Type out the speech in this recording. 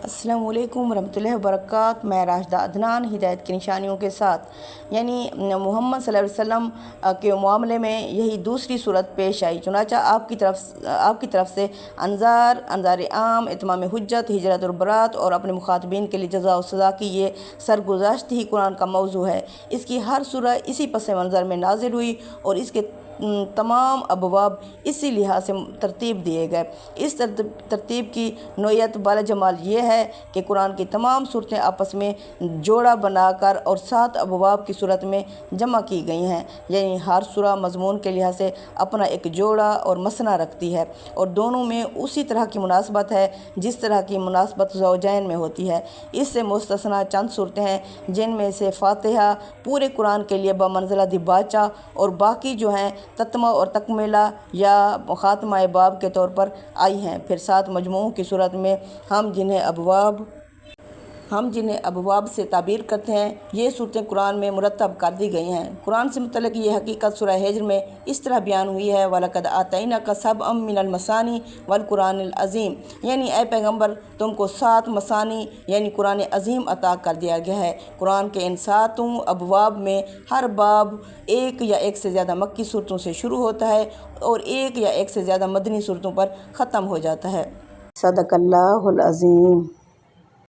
السلام علیکم ورحمۃ اللہ وبرکاتہ۔ میں راشدہ عدنان ہدایت کی نشانیوں کے ساتھ محمد صلی اللہ علیہ وسلم کے معاملے میں یہی دوسری صورت پیش آئی۔ چنانچہ آپ کی طرف سے انذار عام، اتمام حجت، ہجرت اور برات اور اپنے مخاطبین کے لیے جزا و سزا کی یہ سرگزشت ہی قرآن کا موضوع ہے۔ اس کی ہر سورہ اسی پس منظر میں نازل ہوئی اور اس کے تمام ابواب اسی لحاظ سے ترتیب دیے گئے۔ اس ترتیب کی نوعیت بالا جمال یہ ہے کہ قرآن کی تمام صورتیں آپس میں جوڑا بنا کر اور 7 ابواب کی صورت میں جمع کی گئی ہیں، یعنی ہر سورہ مضمون کے لحاظ سے اپنا ایک جوڑا اور مسئلہ رکھتی ہے اور دونوں میں اسی طرح کی مناسبت ہے جس طرح کی مناسبت زوجین میں ہوتی ہے۔ اس سے مستثنیٰ چند صورتیں ہیں جن میں سے فاتحہ پورے قرآن کے لیے بمنزلہ دیباچہ اور باقی جو ہیں تتمہ اور تکملہ یا خاتمہ باب کے طور پر آئی ہیں۔ پھر 7 مجموعوں کی صورت میں ہم جنہیں ابواب سے تعبیر کرتے ہیں، یہ صورتیں قرآن میں مرتب کر دی گئی ہیں۔ قرآن سے متعلق یہ حقیقت سورہ ہجر میں اس طرح بیان ہوئی ہے: وَلَقَدْ آتَيْنَاكَ سَبْعًا مِّنَ الْمَثَانِي وَالْقُرْآنِ الْعَظِيمِ، یعنی اے پیغمبر تم کو 7 مثانی یعنی قرآن عظیم عطا کر دیا گیا ہے۔ قرآن کے ان 7 ابواب میں ہر باب ایک یا ایک سے زیادہ مکی صورتوں سے شروع ہوتا ہے اور ایک یا ایک سے زیادہ مدنی صورتوں پر ختم ہو جاتا ہے۔ صدق اللہ العظیم۔